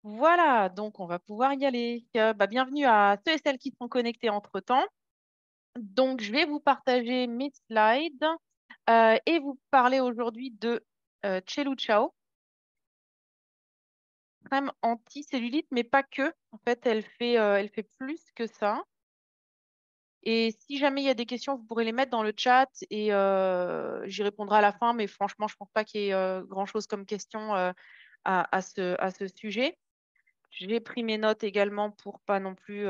Voilà, donc on va pouvoir y aller. Bienvenue à ceux et celles qui sont connectés entre-temps. Donc, je vais vous partager mes slides et vous parler aujourd'hui de Chelo Chao, crème anti-cellulite, mais pas que. En fait, elle fait plus que ça. Et si jamais il y a des questions, vous pourrez les mettre dans le chat et j'y répondrai à la fin. Mais franchement, je ne pense pas qu'il y ait grand-chose comme question à ce sujet. J'ai pris mes notes également pour pas non plus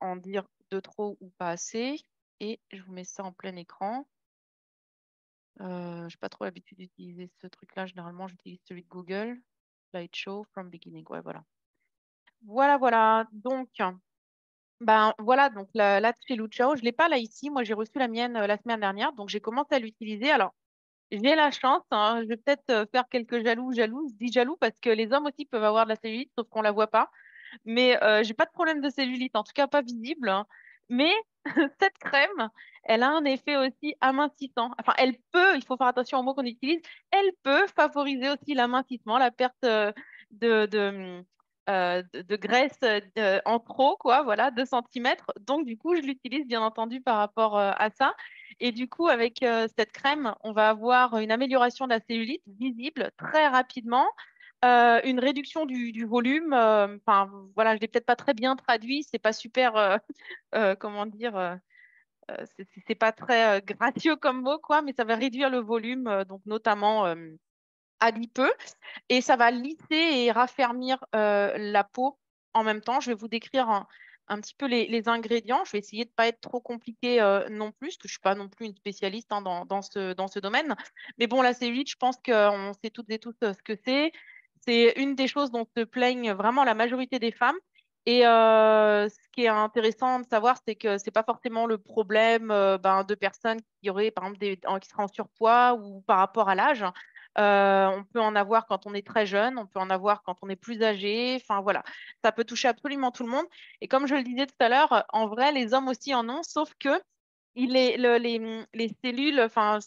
en dire de trop ou pas assez. Et je vous mets ça en plein écran. Je n'ai pas trop l'habitude d'utiliser ce truc-là. Généralement, j'utilise celui de Google. Slideshow from beginning. Ouais, voilà. Voilà, voilà. Donc, la Trello Ciao, je ne l'ai pas là ici. Moi, j'ai reçu la mienne la semaine dernière. Donc, j'ai commencé à l'utiliser. Alors, j'ai la chance, hein, je vais peut-être faire quelques jalouses. Je dis jaloux parce que les hommes aussi peuvent avoir de la cellulite, sauf qu'on ne la voit pas. Mais j'ai pas de problème de cellulite, en tout cas pas visible, hein. Mais cette crème, elle a un effet aussi amincissant. Enfin, elle peut, il faut faire attention aux mots qu'on utilise, elle peut favoriser aussi l'amincissement, la perte de, de, de graisse en trop, quoi, voilà, 2 centimètres. Donc, du coup, je l'utilise bien entendu par rapport à ça. Et du coup, avec cette crème, on va avoir une amélioration de la cellulite visible très rapidement, une réduction du volume. Enfin, voilà, je l'ai peut-être pas très bien traduit. C'est pas super, comment dire, c'est pas très gracieux comme mot, quoi, mais ça va réduire le volume, donc notamment adipeux, et ça va lisser et raffermir la peau en même temps. Je vais vous décrire un petit peu les ingrédients. Je vais essayer de pas être trop compliqué non plus, parce que je suis pas non plus une spécialiste hein, dans ce domaine. Mais bon, la cellulite, je pense qu'on sait toutes et tous ce que c'est. C'est une des choses dont se plaignent vraiment la majorité des femmes. Et ce qui est intéressant de savoir, c'est que c'est pas forcément le problème de personnes qui auraient, par exemple, qui seraient en surpoids ou par rapport à l'âge. On peut en avoir quand on est très jeune, on peut en avoir quand on est plus âgé. Enfin voilà, ça peut toucher absolument tout le monde. Et comme je le disais tout à l'heure, en vrai, les hommes aussi en ont, sauf que les cellules, enfin,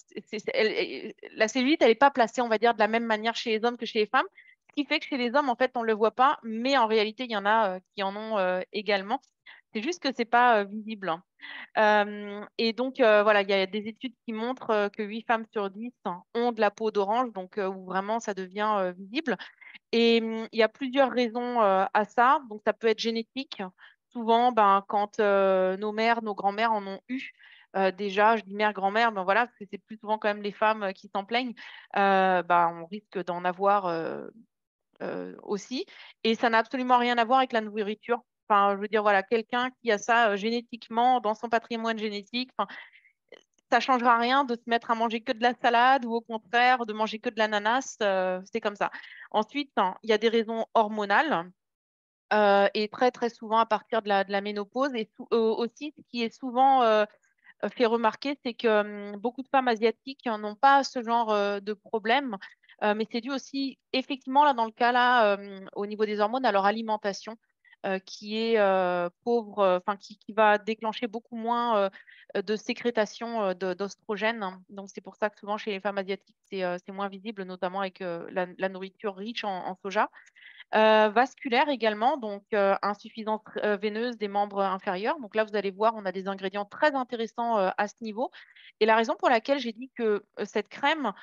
la cellulite, elle n'est pas placée, on va dire, de la même manière chez les hommes que chez les femmes. Ce qui fait que chez les hommes, en fait, on ne le voit pas, mais en réalité, il y en a qui en ont également. C'est juste que c'est pas visible, hein. Et donc, voilà, il y a des études qui montrent que 8 femmes sur 10 ont de la peau d'orange, donc où vraiment ça devient visible. Et il y a plusieurs raisons à ça. Donc, ça peut être génétique. Souvent, quand nos mères, nos grands-mères en ont eu, déjà, je dis mère, grand-mère, ben voilà, parce que c'est plus souvent quand même les femmes qui s'en plaignent, on risque d'en avoir aussi. Et ça n'a absolument rien à voir avec la nourriture. Enfin, je veux dire, voilà, quelqu'un qui a ça génétiquement dans son patrimoine génétique, enfin, ça changera rien de se mettre à manger que de la salade ou au contraire de manger que de l'ananas, c'est comme ça. Ensuite, hein, il y a des raisons hormonales et très très souvent à partir de la ménopause. Et aussi, ce qui est souvent fait remarquer, c'est que beaucoup de femmes asiatiques n'ont pas ce genre de problème. Mais c'est dû aussi, effectivement, là, dans le cas là, au niveau des hormones, à leur alimentation, qui est pauvre, enfin, qui va déclencher beaucoup moins de sécrétation d'ostrogène, hein. Donc, c'est pour ça que souvent, chez les femmes asiatiques, c'est moins visible, notamment avec la nourriture riche en soja. Vasculaire également, donc insuffisance veineuse des membres inférieurs. Donc là, vous allez voir, on a des ingrédients très intéressants à ce niveau. Et la raison pour laquelle j'ai dit que cette crème,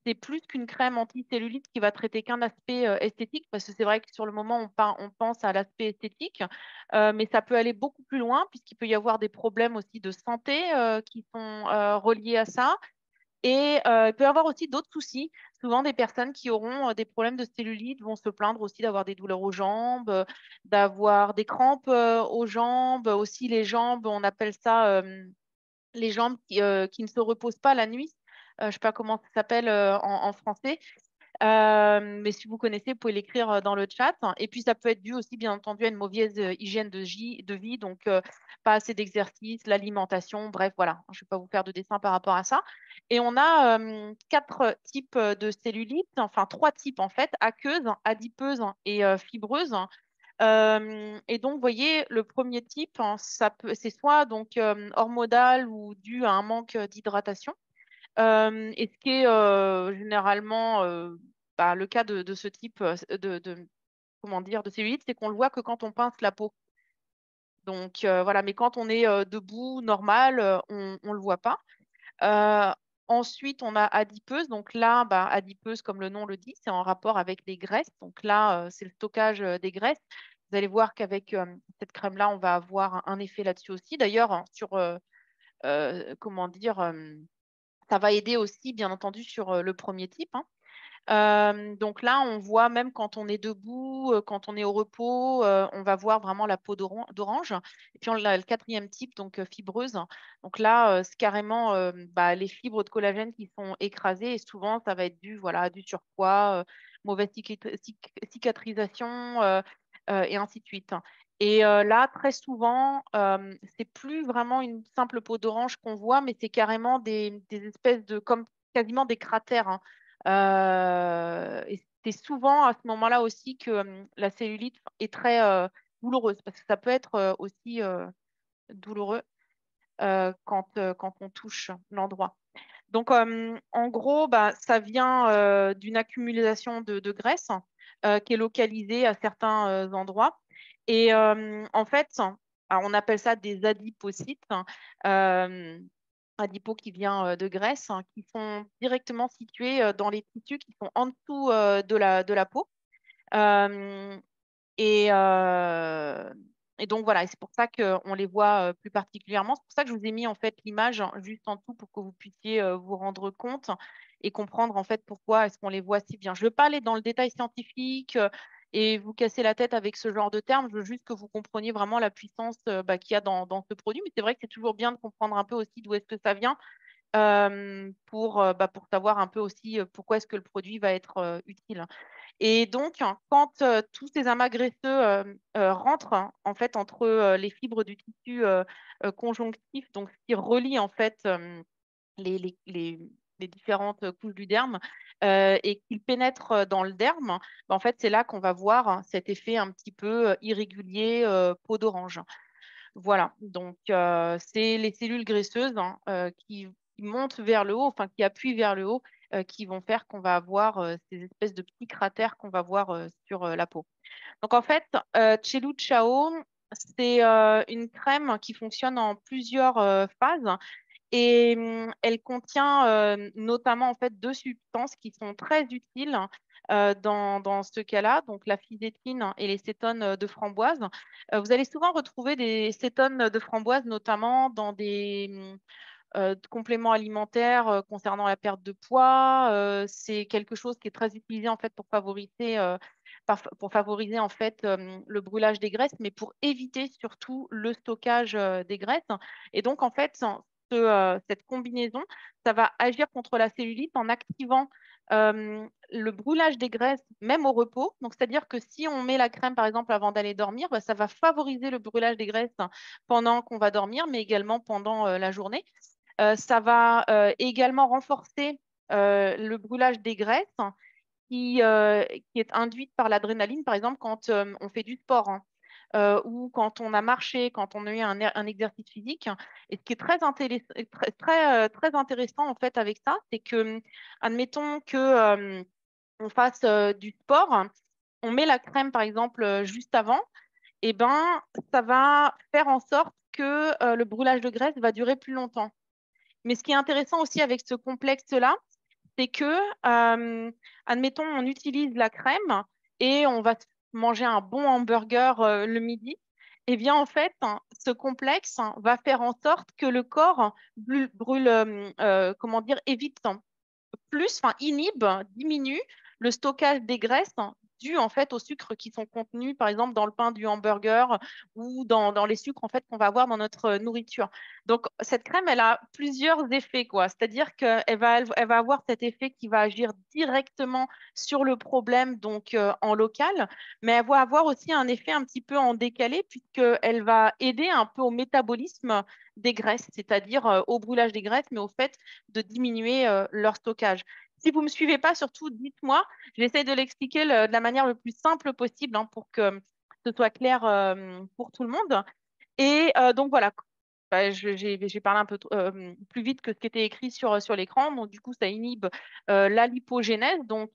c'est plus qu'une crème anti-cellulite qui va traiter qu'un aspect esthétique, parce que c'est vrai que sur le moment, on pense à l'aspect esthétique, mais ça peut aller beaucoup plus loin, puisqu'il peut y avoir des problèmes aussi de santé qui sont reliés à ça. Et il peut y avoir aussi d'autres soucis. Souvent, des personnes qui auront des problèmes de cellulite vont se plaindre aussi d'avoir des douleurs aux jambes, d'avoir des crampes aux jambes. Aussi, les jambes, on appelle ça les jambes qui ne se reposent pas la nuit. Je ne sais pas comment ça s'appelle en français. Mais si vous connaissez, vous pouvez l'écrire dans le chat. Et puis, ça peut être dû aussi, bien entendu, à une mauvaise hygiène de vie, donc pas assez d'exercice, l'alimentation, bref, voilà. Je ne vais pas vous faire de dessin par rapport à ça. Et on a 4 types de cellulite, enfin 3 types en fait, aqueuse, adipeuse et fibreuse. Et donc, vous voyez, le premier type, hein, c'est soit donc hormonal ou dû à un manque d'hydratation. Et ce qui est généralement le cas de ce type comment dire, de cellulite, c'est qu'on le voit que quand on pince la peau. Donc voilà, mais quand on est debout, normal, on ne le voit pas. Euh, Ensuite, on a adipeuse. Donc là, bah, adipeuse, comme le nom le dit, c'est en rapport avec les graisses. Donc là, c'est le stockage des graisses. Vous allez voir qu'avec cette crème-là, on va avoir un effet là-dessus aussi. D'ailleurs, hein, sur, comment dire, ça va aider aussi, bien entendu, sur le premier type, hein. Donc là, on voit même quand on est debout, quand on est au repos, on va voir vraiment la peau d'orange. Et puis on a le quatrième type, donc fibreuse. Donc là, c'est carrément bah, les fibres de collagène qui sont écrasées et souvent, ça va être dû, voilà, à du surpoids, mauvaise cicatrisation et ainsi de suite. Et là, très souvent, c'est plus vraiment une simple peau d'orange qu'on voit, mais c'est carrément des espèces de, comme quasiment des cratères, hein. Et c'est souvent à ce moment-là aussi que la cellulite est très douloureuse, parce que ça peut être aussi douloureux quand on touche l'endroit. Donc, en gros, bah, ça vient d'une accumulation de graisse qui est localisée à certains endroits. Et en fait, alors, on appelle ça des adipocytes, hein, euh, adipaux qui vient de graisse, hein, qui sont directement situés dans les tissus qui sont en dessous de la peau. Euh, et, euh, et donc voilà, et c'est pour ça qu'on les voit plus particulièrement. C'est pour ça que je vous ai mis en fait l'image juste en dessous pour que vous puissiez vous rendre compte et comprendre en fait pourquoi est-ce qu'on les voit si bien. Je ne veux pas aller dans le détail scientifique et vous casser la tête avec ce genre de termes. Je veux juste que vous compreniez vraiment la puissance bah, qu'il y a dans ce produit. Mais c'est vrai que c'est toujours bien de comprendre un peu aussi d'où est-ce que ça vient bah, pour savoir un peu aussi pourquoi est-ce que le produit va être utile. Et donc, hein, quand tous ces amas graisseux rentrent hein, en fait entre les fibres du tissu conjonctif, donc ce qui relie en fait les, les- les- les différentes couches du derme et qu'ils pénètrent dans le derme, bah, en fait c'est là qu'on va voir hein, cet effet un petit peu irrégulier peau d'orange. Voilà, donc c'est les cellules graisseuses hein, qui montent vers le haut, enfin qui appuient vers le haut, qui vont faire qu'on va avoir ces espèces de petits cratères qu'on va voir sur la peau. Donc en fait, Chelu Chao, c'est une crème qui fonctionne en plusieurs phases et elle contient notamment en fait deux substances qui sont très utiles dans ce cas-là, donc la physétine et les cétones de framboise. Vous allez souvent retrouver des cétones de framboise, notamment dans des compléments alimentaires concernant la perte de poids. C'est quelque chose qui est très utilisé en fait pour favoriser en fait le brûlage des graisses, mais pour éviter surtout le stockage des graisses. Et donc en fait, cette combinaison, ça va agir contre la cellulite en activant le brûlage des graisses, même au repos. Donc, c'est-à-dire que si on met la crème, par exemple, avant d'aller dormir, bah, ça va favoriser le brûlage des graisses pendant qu'on va dormir, mais également pendant la journée. Ça va également renforcer le brûlage des graisses qui est induite par l'adrénaline, par exemple, quand on fait du sport. Hein, ou quand on a marché, quand on a eu un exercice physique. Et ce qui est très intéressant en fait avec ça, c'est que, admettons que on fasse du sport, on met la crème par exemple juste avant, et ben ça va faire en sorte que le brûlage de graisse va durer plus longtemps. Mais ce qui est intéressant aussi avec ce complexe-là, c'est que, admettons, on utilise la crème et on va manger un bon hamburger le midi. Eh bien, en fait, hein, ce complexe hein, va faire en sorte que le corps brûle, comment dire, évite plus, enfin inhibe, diminue le stockage des graisses dû en fait aux sucres qui sont contenus, par exemple, dans le pain du hamburger ou dans les sucres en fait qu'on va avoir dans notre nourriture. Donc, cette crème, elle a plusieurs effets, quoi. C'est-à-dire elle va avoir cet effet qui va agir directement sur le problème, donc en local, mais elle va avoir aussi un effet un petit peu en décalé, puisqu'elle va aider un peu au métabolisme des graisses, c'est-à-dire au brûlage des graisses, mais au fait de diminuer leur stockage. Si vous ne me suivez pas, surtout dites-moi. J'essaie de l'expliquer de la manière le plus simple possible hein, pour que ce soit clair pour tout le monde. Et donc voilà, bah, j'ai parlé un peu plus vite que ce qui était écrit sur l'écran. Donc du coup, ça inhibe la lipogénèse, donc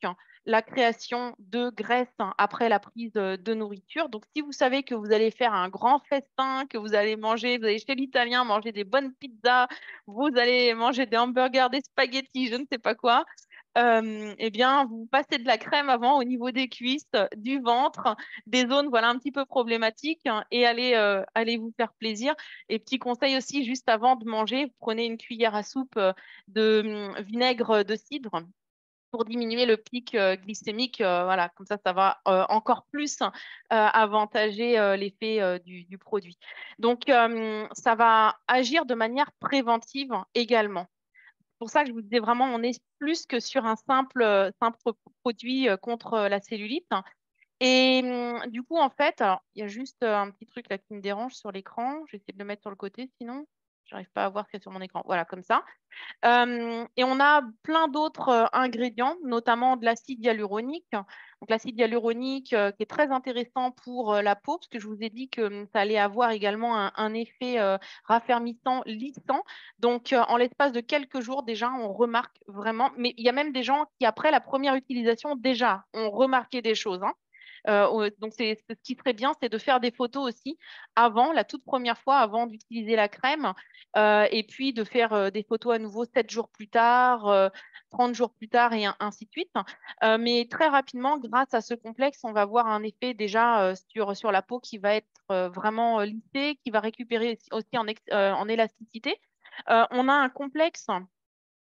la création de graisse après la prise de nourriture. Donc, si vous savez que vous allez faire un grand festin, que vous allez manger, vous allez chez l'italien manger des bonnes pizzas, vous allez manger des hamburgers, des spaghettis, je ne sais pas quoi, eh bien, vous passez de la crème avant au niveau des cuisses, du ventre, des zones voilà, un petit peu problématiques et allez vous faire plaisir. Et petit conseil aussi, juste avant de manger, vous prenez une cuillère à soupe de vinaigre de cidre pour diminuer le pic glycémique. Voilà, comme ça va encore plus avantager l'effet du produit. Donc, ça va agir de manière préventive également. C'est pour ça que je vous disais vraiment, on est plus que sur un simple produit contre la cellulite. Et du coup, en fait, alors, il y a juste un petit truc là qui me dérange sur l'écran. Je vais essayer de le mettre sur le côté, sinon, je n'arrive pas à voir ce qu'il y a sur mon écran. Voilà, comme ça. Et on a plein d'autres ingrédients, notamment de l'acide hyaluronique. Donc, l'acide hyaluronique qui est très intéressant pour la peau, parce que je vous ai dit que ça allait avoir également un effet raffermissant, lissant. Donc, en l'espace de quelques jours, déjà, on remarque vraiment. Mais il y a même des gens qui, après la première utilisation, déjà, ont remarqué des choses, hein. Donc, ce qui serait bien, c'est de faire des photos aussi avant, la toute première fois, avant d'utiliser la crème, et puis de faire des photos à nouveau 7 jours plus tard, 30 jours plus tard, et ainsi de suite. Mais très rapidement, grâce à ce complexe, on va voir un effet déjà sur la peau qui va être vraiment lissé, qui va récupérer aussi en élasticité. On a un complexe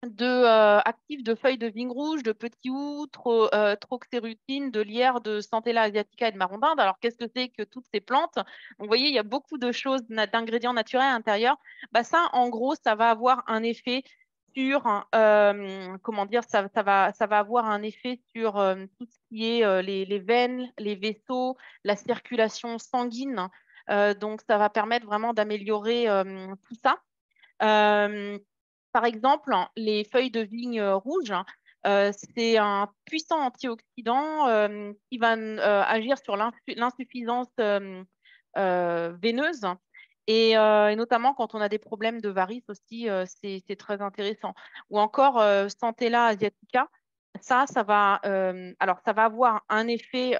actifs de feuilles de vigne rouge, de petit houx, troxérutine, de lierre, de Centella asiatica et de marron d'Inde. Alors, qu'est-ce que c'est que toutes ces plantes? Donc, vous voyez, il y a beaucoup de choses, d'ingrédients naturels à l'intérieur. Bah, ça, en gros, ça va avoir un effet sur, comment dire, ça va avoir un effet sur tout ce qui est les veines, les vaisseaux, la circulation sanguine. Donc, ça va permettre vraiment d'améliorer tout ça. Euh, Par exemple, les feuilles de vigne rouges, c'est un puissant antioxydant qui va agir sur l'insuffisance veineuse et notamment quand on a des problèmes de varices aussi, c'est très intéressant. Ou encore Centella asiatica, alors ça va avoir un effet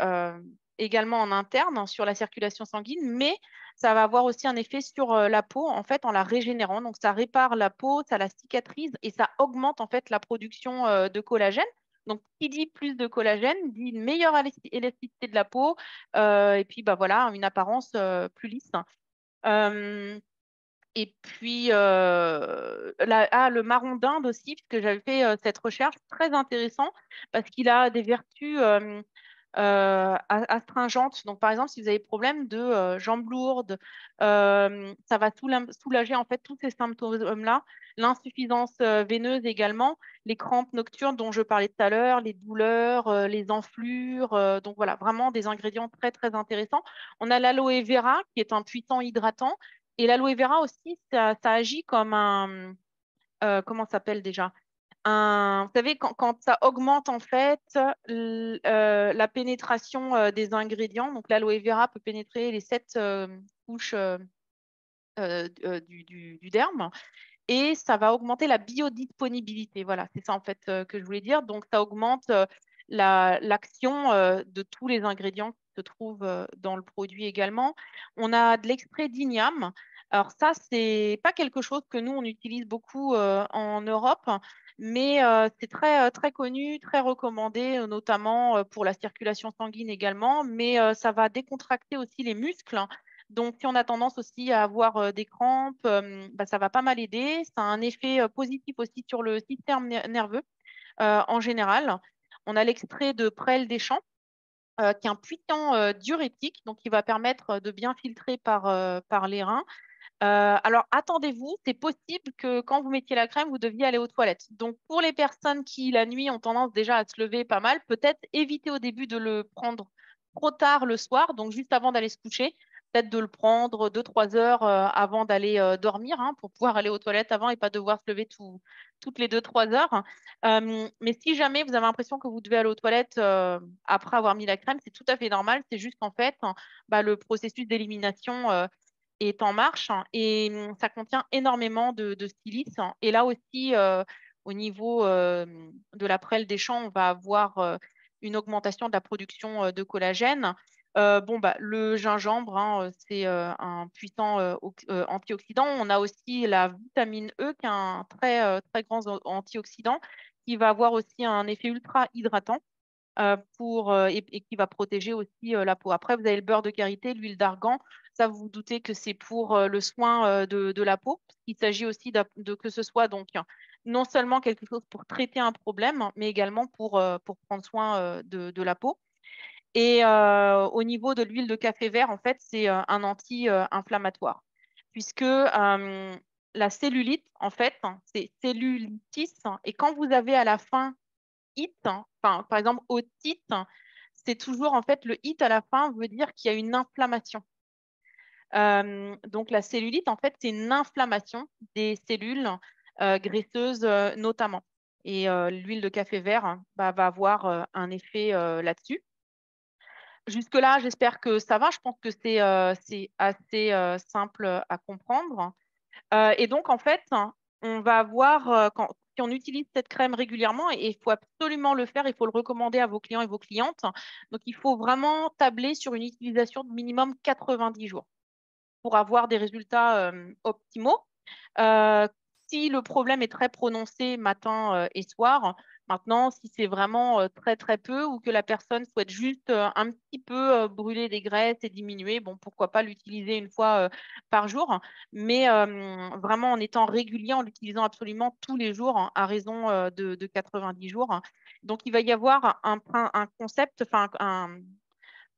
également en interne hein, sur la circulation sanguine, mais ça va avoir aussi un effet sur la peau, en fait, en la régénérant. Donc, ça répare la peau, ça la cicatrise et ça augmente, en fait, la production de collagène. Donc, qui dit plus de collagène, dit une meilleure élasticité de la peau et puis, bah, voilà, une apparence plus lisse. Euh, et puis, le marron d'Inde aussi, puisque j'avais fait cette recherche, très intéressant parce qu'il a des vertus astringentes. Donc, par exemple, si vous avez problème de jambes lourdes, ça va soulager en fait tous ces symptômes-là. L'insuffisance veineuse également, les crampes nocturnes dont je parlais tout à l'heure, les douleurs, les enflures. Donc, voilà, vraiment des ingrédients très, très intéressants. On a l'aloe vera qui est un puissant hydratant. Et l'aloe vera aussi, ça agit comme comment ça s'appelle déjà? Vous savez, quand ça augmente en fait la pénétration des ingrédients, donc l'aloe vera peut pénétrer les 7 couches du derme et ça va augmenter la biodisponibilité. Voilà, c'est ça en fait que je voulais dire. Donc ça augmente l'action de tous les ingrédients qui se trouvent dans le produit également. On a de l'extrait d'igname. Alors ça, c'est pas quelque chose que nous, on utilise beaucoup en Europe, mais c'est très connu, très recommandé, notamment pour la circulation sanguine également, mais ça va décontracter aussi les muscles. Donc, si on a tendance aussi à avoir des crampes, bah, ça va pas mal aider. Ça a un effet positif aussi sur le système nerveux en général. On a l'extrait de prêle des champs, qui est un puissant diurétique, donc qui va permettre de bien filtrer par les reins. Alors, attendez-vous, c'est possible que quand vous mettiez la crème, vous deviez aller aux toilettes. Donc, pour les personnes qui, la nuit, ont tendance déjà à se lever pas mal, peut-être éviter au début de le prendre trop tard le soir, donc juste avant d'aller se coucher, peut-être de le prendre 2, 3 heures avant d'aller dormir, hein, pour pouvoir aller aux toilettes avant et pas devoir se lever toutes les 2, 3 heures. Mais si jamais vous avez l'impression que vous devez aller aux toilettes après avoir mis la crème, c'est tout à fait normal. C'est juste qu'en fait, hein, bah, le processus d'élimination est en marche hein, et ça contient énormément de silice, hein. Et là aussi, au niveau de la prêle des champs, on va avoir une augmentation de la production de collagène. Le gingembre, hein, c'est un puissant antioxydant. On a aussi la vitamine E, qui est un très grand antioxydant, qui va avoir aussi un effet ultra hydratant et qui va protéger aussi la peau. Après, vous avez le beurre de karité, l'huile d'argan. Ça, vous vous doutez que c'est pour le soin de la peau. Il s'agit aussi que ce soit donc non seulement quelque chose pour traiter un problème, mais également pour prendre soin de la peau. Et au niveau de l'huile de café vert, en fait, c'est un anti-inflammatoire, puisque la cellulite, en fait, c'est cellulitis. Et quand vous avez à la fin it, enfin, par exemple, otite, c'est toujours, en fait, le it à la fin veut dire qu'il y a une inflammation. Donc, la cellulite, en fait, c'est une inflammation des cellules graisseuses notamment. Et l'huile de café vert va avoir un effet là-dessus. Jusque-là, j'espère que ça va. Je pense que c'est assez simple à comprendre. Et donc, en fait, on va avoir, si on utilise cette crème régulièrement, et il faut absolument le faire, il faut le recommander à vos clients et vos clientes. Donc, il faut vraiment tabler sur une utilisation de minimum 90 jours pour avoir des résultats optimaux. Euh, Si le problème est très prononcé matin et soir, maintenant, si c'est vraiment très très peu ou que la personne souhaite juste un petit peu brûler des graisses et diminuer, bon, pourquoi pas l'utiliser une fois par jour, mais vraiment en étant régulier, en l'utilisant absolument tous les jours à raison de 90 jours. Donc, il va y avoir un concept, enfin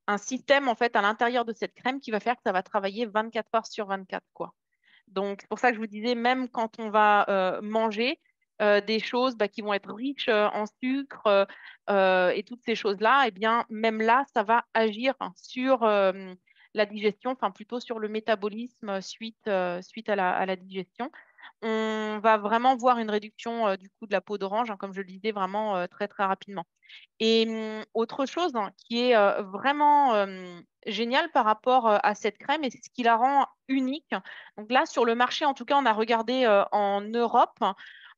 un système en fait à l'intérieur de cette crème qui va faire que ça va travailler 24 heures sur 24, quoi. Donc, c'est pour ça que je vous disais, même quand on va manger des choses qui vont être riches en sucre et toutes ces choses-là, eh bien, même là, ça va agir sur la digestion, enfin plutôt sur le métabolisme suite à la digestion. On va vraiment voir une réduction du coup de la peau d'orange, hein, comme je le disais, vraiment très, très rapidement. Et autre chose qui est vraiment génial par rapport à cette crème, et c'est ce qui la rend unique. Donc là, sur le marché, en tout cas, on a regardé en Europe,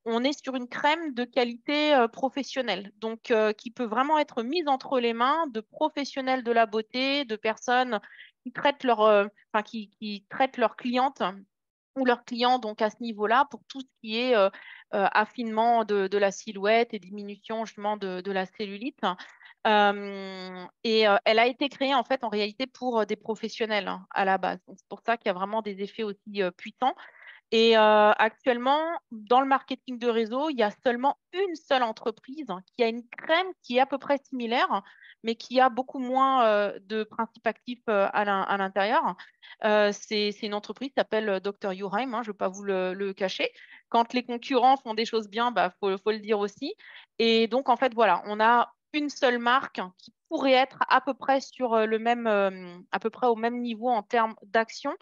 on est sur une crème de qualité professionnelle, donc qui peut vraiment être mise entre les mains de professionnels de la beauté, de personnes qui traitent qui traitent leurs clientes ou leurs clients donc à ce niveau-là pour tout ce qui est affinement de la silhouette et diminution justement de la cellulite. Elle a été créée en fait en réalité pour des professionnels à la base. Donc, c'est pour ça qu'il y a vraiment des effets aussi puissants. Et actuellement, dans le marketing de réseau, il y a seulement une seule entreprise qui a une crème qui est à peu près similaire, mais qui a beaucoup moins de principes actifs à l'intérieur. C'est une entreprise qui s'appelle Dr. Urheim, hein, je ne vais pas vous le cacher. Quand les concurrents font des choses bien, faut le dire aussi. Et donc, en fait, voilà, on a une seule marque qui pourrait être à peu près sur à peu près au même niveau en termes d'action,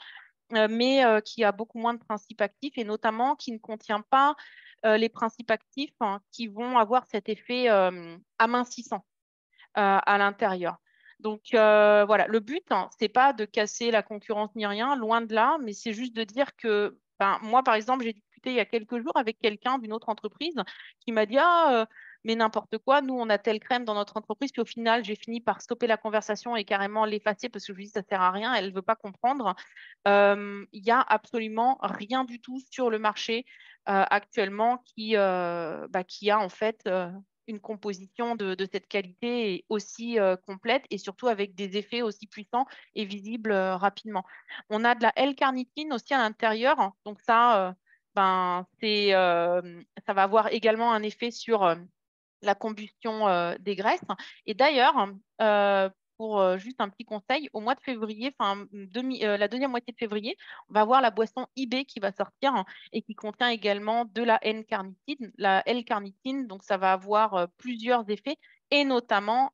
mais qui a beaucoup moins de principes actifs et notamment qui ne contient pas les principes actifs qui vont avoir cet effet amincissant à l'intérieur. Donc voilà, le but, c'est pas de casser la concurrence ni rien, loin de là, mais c'est juste de dire que moi, par exemple, j'ai discuté il y a quelques jours avec quelqu'un d'une autre entreprise qui m'a dit, ah, mais n'importe quoi, nous, on a telle crème dans notre entreprise, puis au final, j'ai fini par stopper la conversation et carrément l'effacer parce que je lui dis, ça sert à rien, elle ne veut pas comprendre. Il y a absolument rien du tout sur le marché actuellement qui a en fait une composition de cette qualité aussi complète et surtout avec des effets aussi puissants et visibles rapidement. On a de la L-carnitine aussi à l'intérieur, donc ça, ça va avoir également un effet sur la combustion des graisses. Et d'ailleurs, pour juste un petit conseil, au mois de février, la deuxième moitié de février, on va avoir la boisson IB qui va sortir et qui contient également de la N-carnitine. La L-carnitine, donc ça va avoir plusieurs effets et notamment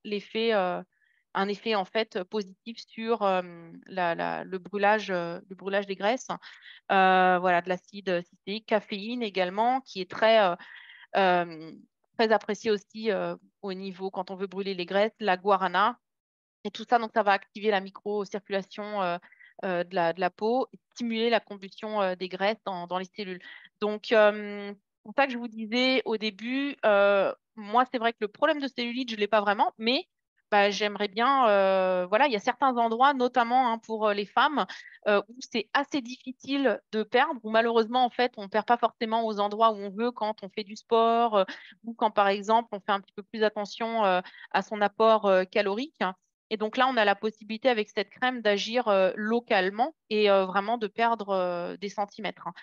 un effet en fait positif sur le brûlage des graisses, voilà, de l'acide cystéique, caféine également, qui est euh, très apprécié aussi au niveau quand on veut brûler les graisses, la guarana et tout ça. Donc, ça va activer la microcirculation de la peau et stimuler la combustion des graisses dans les cellules. Donc, c'est pour ça que je vous disais au début, moi, c'est vrai que le problème de cellulite, je ne l'ai pas vraiment, mais bah, j'aimerais bien, voilà, il y a certains endroits, notamment hein, pour les femmes, où c'est assez difficile de perdre, où malheureusement, en fait, on ne perd pas forcément aux endroits où on veut quand on fait du sport, ou quand, par exemple, on fait un petit peu plus attention à son apport calorique. Et donc là, on a la possibilité avec cette crème d'agir localement et vraiment de perdre des centimètres. Hein.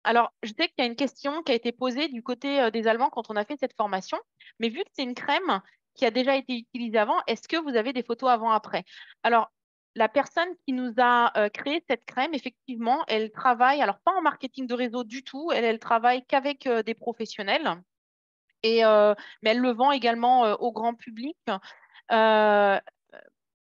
Alors, je sais qu'il y a une question qui a été posée du côté des Allemands quand on a fait cette formation, mais vu que c'est une crème qui a déjà été utilisée avant, est-ce que vous avez des photos avant-après? Alors, la personne qui nous a créé cette crème, effectivement, elle travaille, alors pas en marketing de réseau du tout, elle travaille qu'avec des professionnels, et, mais elle le vend également au grand public. Euh,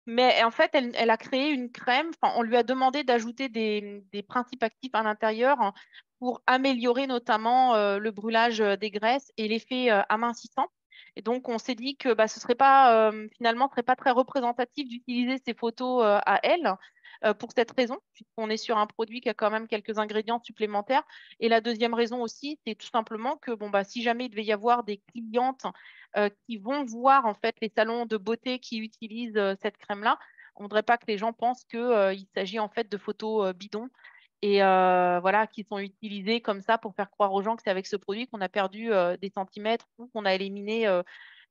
mais en fait, elle a créé une crème. Enfin, on lui a demandé d'ajouter des principes actifs à l'intérieur hein, pour améliorer notamment le brûlage des graisses et l'effet amincissant. Et donc, on s'est dit que bah, ce serait pas, finalement, ce serait pas très représentatif d'utiliser ces photos à elle pour cette raison, puisqu'on est sur un produit qui a quand même quelques ingrédients supplémentaires. Et la deuxième raison aussi, c'est tout simplement que bon, bah, si jamais il devait y avoir des clientes qui vont voir en fait les salons de beauté qui utilisent cette crème-là. On ne voudrait pas que les gens pensent qu'il s'agit en fait de photos bidons et voilà, qui sont utilisées comme ça pour faire croire aux gens que c'est avec ce produit qu'on a perdu des centimètres ou qu'on a éliminé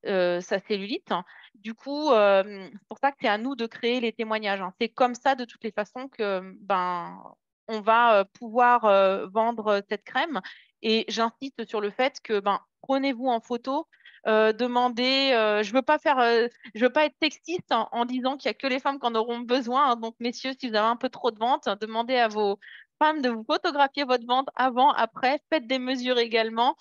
sa cellulite. Du coup, c'est pour ça que c'est à nous de créer les témoignages. Hein. C'est comme ça de toutes les façons que ben on va pouvoir vendre cette crème. Et j'insiste sur le fait que ben prenez-vous en photo. Demandez, je veux pas être sexiste en disant qu'il y a que les femmes qui en auront besoin. Hein. Donc, messieurs, si vous avez un peu trop de ventes, demandez à vos femmes de vous photographier votre ventre avant, après. Faites des mesures également.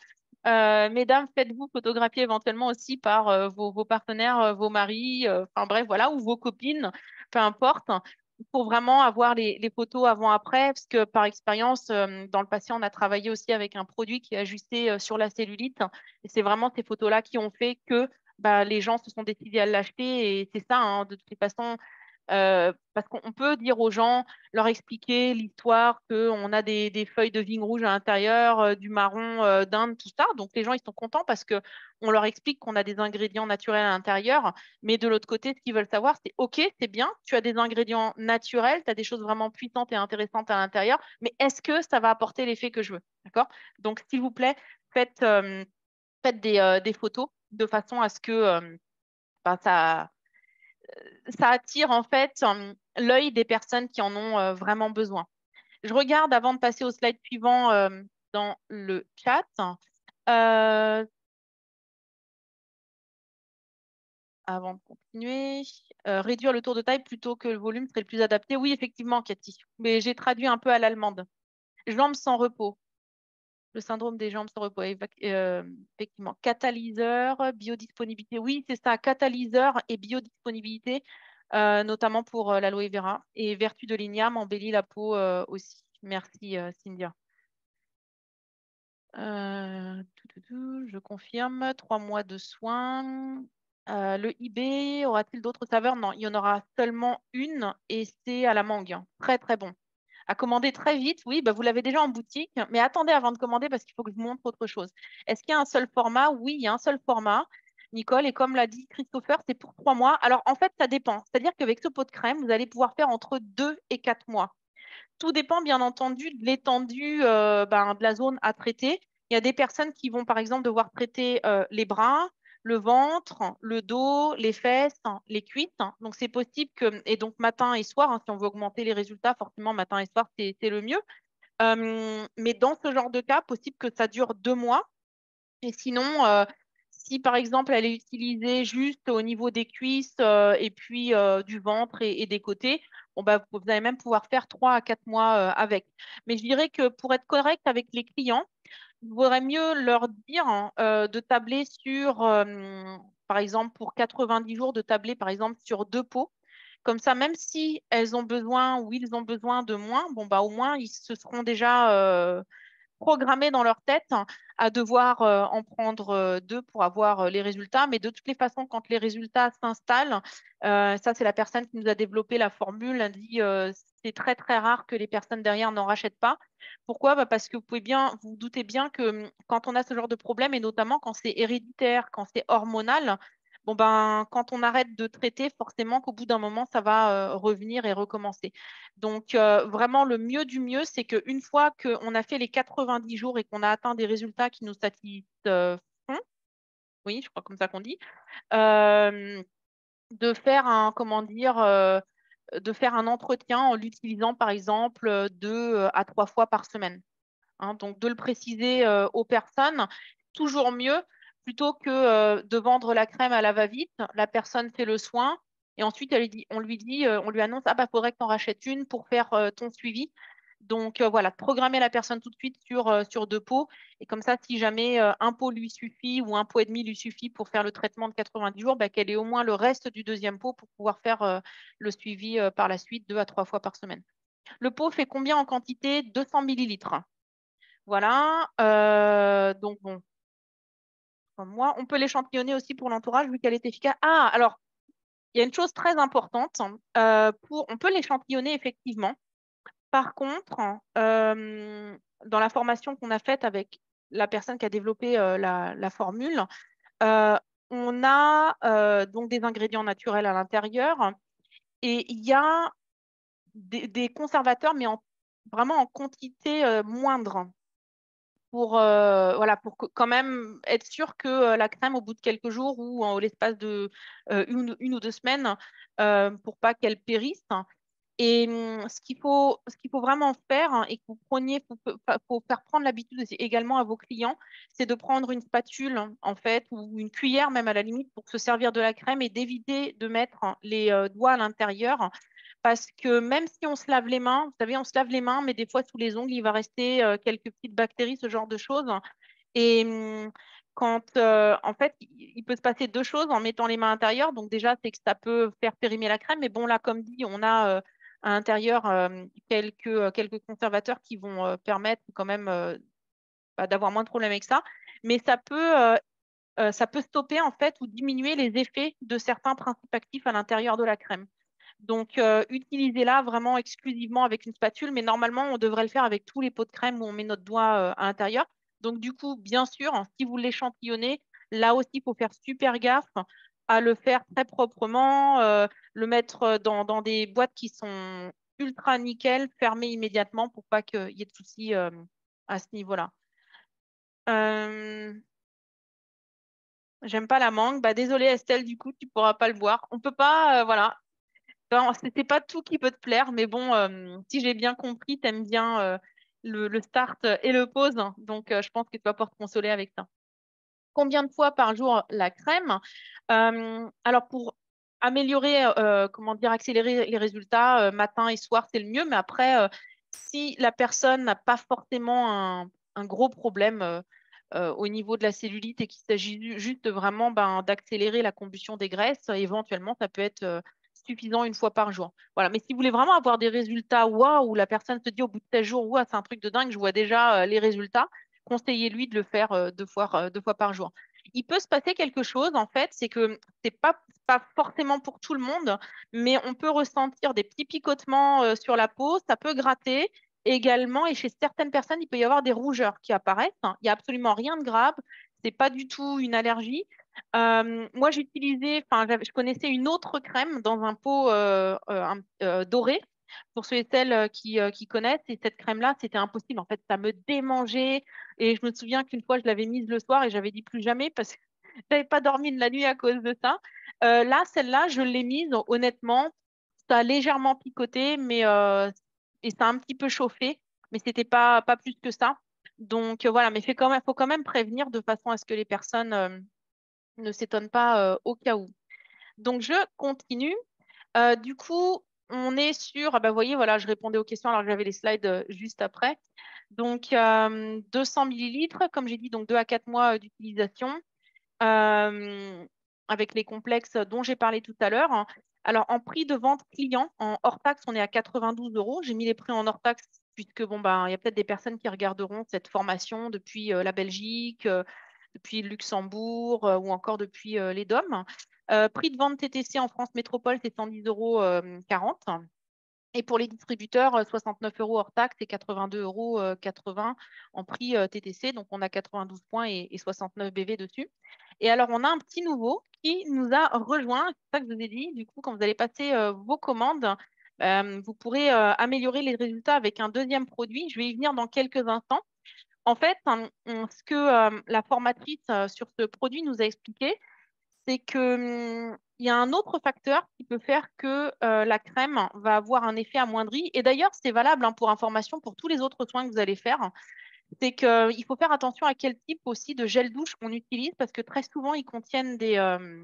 Mesdames, faites-vous photographier éventuellement aussi par vos partenaires, vos maris, enfin bref, voilà, ou vos copines, peu importe, pour vraiment avoir les photos avant-après, parce que par expérience, dans le passé, on a travaillé aussi avec un produit qui est ajusté sur la cellulite, et c'est vraiment ces photos-là qui ont fait que bah, les gens se sont décidés à l'acheter, et c'est ça, hein, de toutes les façons, parce qu'on peut dire aux gens, leur expliquer l'histoire, qu'on a des feuilles de vigne rouge à l'intérieur, du marron d'Inde, tout ça. Donc les gens, ils sont contents parce qu'on leur explique qu'on a des ingrédients naturels à l'intérieur. Mais de l'autre côté, ce qu'ils veulent savoir, c'est OK, c'est bien, tu as des ingrédients naturels, tu as des choses vraiment puissantes et intéressantes à l'intérieur, mais est-ce que ça va apporter l'effet que je veux? D'accord? Donc, s'il vous plaît, faites des photos de façon à ce que ben, ça attire en fait l'œil des personnes qui en ont vraiment besoin. Je regarde avant de passer au slide suivant dans le chat. Euh, Avant de continuer, réduire le tour de taille plutôt que le volume serait le plus adapté. Oui, effectivement, Cathy, mais j'ai traduit un peu à l'allemande. Jambes sans repos. Le syndrome des jambes sans repos. Effectivement, catalyseur, biodisponibilité. Oui, c'est ça, catalyseur et biodisponibilité, notamment pour l'aloe vera. Et vertu de l'igname embellit la peau aussi. Merci, Cynthia. Je confirme, 3 mois de soins. Le IB aura-t-il d'autres saveurs? Non, il y en aura seulement une et c'est à la mangue. Très, très bon. À commander très vite, oui, bah, vous l'avez déjà en boutique, mais attendez avant de commander parce qu'il faut que je vous montre autre chose. Est-ce qu'il y a un seul format? Oui, il y a un seul format, Nicole, et comme l'a dit Christopher, c'est pour 3 mois. Alors, en fait, ça dépend. C'est-à-dire qu'avec ce pot de crème, vous allez pouvoir faire entre 2 et 4 mois. Tout dépend, bien entendu, de l'étendue de la zone à traiter. Il y a des personnes qui vont, par exemple, devoir traiter les bras, le ventre, le dos, les fesses, les cuisses. Donc, c'est possible que, et donc matin et soir, hein, si on veut augmenter les résultats, forcément, matin et soir, c'est le mieux. Mais dans ce genre de cas, possible que ça dure 2 mois. Et sinon, si par exemple elle est utilisée juste au niveau des cuisses et puis du ventre et des côtés, bon, bah, vous allez même pouvoir faire 3 à 4 mois avec. Mais je dirais que pour être correct avec les clients, il vaudrait mieux leur dire hein, de tabler sur, par exemple, pour 90 jours, de tabler par exemple sur 2 pots. Comme ça, même si elles ont besoin ou ils ont besoin de moins, bon, bah, au moins ils se seront déjà programmés dans leur tête à devoir en prendre 2 pour avoir les résultats. Mais de toutes les façons, quand les résultats s'installent, ça, c'est la personne qui nous a développé la formule, elle dit c'est très, très rare que les personnes derrière n'en rachètent pas. Pourquoi? Bah, parce que vous vous doutez bien que quand on a ce genre de problème, et notamment quand c'est héréditaire, quand c'est hormonal, bon ben, quand on arrête de traiter, forcément qu'au bout d'un moment, ça va revenir et recommencer. Donc, vraiment, le mieux du mieux, c'est qu'une fois qu'on a fait les 90 jours et qu'on a atteint des résultats qui nous satisfont, oui, je crois comme ça qu'on dit, euh, de faire comment dire, de faire un entretien en l'utilisant, par exemple, 2 à 3 fois par semaine, hein. Donc, de le préciser aux personnes, toujours mieux, plutôt que de vendre la crème à la va-vite. La personne fait le soin et ensuite on lui dit, on lui annonce, ah bah faudrait que tu en rachètes une pour faire ton suivi. Donc voilà, programmer la personne tout de suite sur 2 pots. Et comme ça, si jamais un pot lui suffit ou un pot et demi lui suffit pour faire le traitement de 90 jours, bah, qu'elle ait au moins le reste du deuxième pot pour pouvoir faire le suivi par la suite 2 à 3 fois par semaine. Le pot fait combien en quantité? 200 millilitres. Voilà. Donc, bon, comme moi, on peut l'échantillonner aussi pour l'entourage vu qu'elle est efficace. Ah, alors, il y a une chose très importante. On peut l'échantillonner effectivement. Par contre, dans la formation qu'on a faite avec la personne qui a développé la formule, euh, on a donc des ingrédients naturels à l'intérieur et il y a des conservateurs, mais vraiment en quantité moindre voilà, pour quand même être sûr que la crème, au bout de quelques jours ou en l'espace de 1 ou 2 semaines, pour pas qu'elle périsse. Et ce qu'il faut vraiment faire, hein, et que vous preniez, faut faire prendre l'habitude aussi également à vos clients, c'est de prendre une spatule, en fait, ou une cuillère même à la limite pour se servir de la crème et d'éviter de mettre les doigts à l'intérieur. Parce que même si on se lave les mains, vous savez, on se lave les mains, mais des fois sous les ongles, il va rester quelques petites bactéries, ce genre de choses. Et en fait, il peut se passer 2 choses en mettant les mains à l'intérieur. Donc déjà, c'est que ça peut faire périmer la crème. Mais bon, là, comme dit, on a à l'intérieur quelques conservateurs qui vont permettre quand même bah, d'avoir moins de problèmes avec ça. Mais ça peut stopper en fait ou diminuer les effets de certains principes actifs à l'intérieur de la crème. Donc, utilisez-la vraiment exclusivement avec une spatule, mais normalement, on devrait le faire avec tous les pots de crème où on met notre doigt à l'intérieur. Donc, du coup, bien sûr, hein, si vous l'échantillonnez, là aussi, il faut faire super gaffe à le faire très proprement, le mettre dans des boîtes qui sont ultra nickel, fermées immédiatement pour pas qu'il y ait de soucis à ce niveau-là. Euh, J'aime pas la mangue. Bah, désolée Estelle, du coup, tu pourras pas le boire. On peut pas, voilà. Non, c'était pas tout qui peut te plaire, mais bon, si j'ai bien compris, t'aimes bien le start et le pause, hein. Donc je pense que tu vas pouvoir te consoler avec ça. Combien de fois par jour la crème? Alors pour améliorer, comment dire, accélérer les résultats, matin et soir, c'est le mieux, mais après, si la personne n'a pas forcément un gros problème au niveau de la cellulite et qu'il s'agit juste vraiment d'accélérer la combustion des graisses, éventuellement, ça peut être suffisant 1 fois par jour. Voilà. Mais si vous voulez vraiment avoir des résultats, waouh, où la personne se dit au bout de 16 jours, waouh, c'est un truc de dingue, je vois déjà les résultats, conseillez-lui de le faire 2 fois par jour. Il peut se passer quelque chose, en fait, c'est que c'est pas forcément pour tout le monde, mais on peut ressentir des petits picotements sur la peau, ça peut gratter également, et chez certaines personnes, il peut y avoir des rougeurs qui apparaissent. Il n'y a absolument rien de grave, c'est pas du tout une allergie. Moi, je connaissais une autre crème dans un pot doré. Pour ceux et celles qui connaissent, et cette crème-là, c'était impossible. En fait, ça me démangeait. Et je me souviens qu'une fois, je l'avais mise le soir et j'avais dit plus jamais parce que je n'avais pas dormi de la nuit à cause de ça. Là, celle-là, je l'ai mise, honnêtement. Ça a légèrement picoté, et ça a un petit peu chauffé, mais c'était pas plus que ça. Donc voilà, mais faut quand même prévenir de façon à ce que les personnes ne s'étonnent pas au cas où. Donc je continue. Du coup, on est sur, ah bah, vous voyez, voilà, je répondais aux questions alors que j'avais les slides juste après. Donc, 200 millilitres, comme j'ai dit, donc 2 à 4 mois d'utilisation, euh, avec les complexes dont j'ai parlé tout à l'heure. Alors, en prix de vente client, en hors taxe, on est à 92 euros. J'ai mis les prix en hors taxe puisque bon, ben, il y a peut-être des personnes qui regarderont cette formation depuis la Belgique, depuis le Luxembourg ou encore depuis les DOM. Prix de vente TTC en France métropole, c'est 110,40 €. Et pour les distributeurs, 69 € hors taxe et 82,80 € en prix TTC. Donc, on a 92 points et 69 BV dessus. Et alors, on a un petit nouveau qui nous a rejoint. C'est ça que je vous ai dit. Du coup, quand vous allez passer vos commandes, vous pourrez améliorer les résultats avec un deuxième produit. Je vais y venir dans quelques instants. En fait, ce que la formatrice sur ce produit nous a expliqué, c'est que il y a un autre facteur qui peut faire que la crème va avoir un effet amoindri. Et d'ailleurs, c'est valable pour information pour tous les autres soins que vous allez faire. C'est qu'il faut faire attention à quel type aussi de gel douche on utilise parce que très souvent, ils contiennent de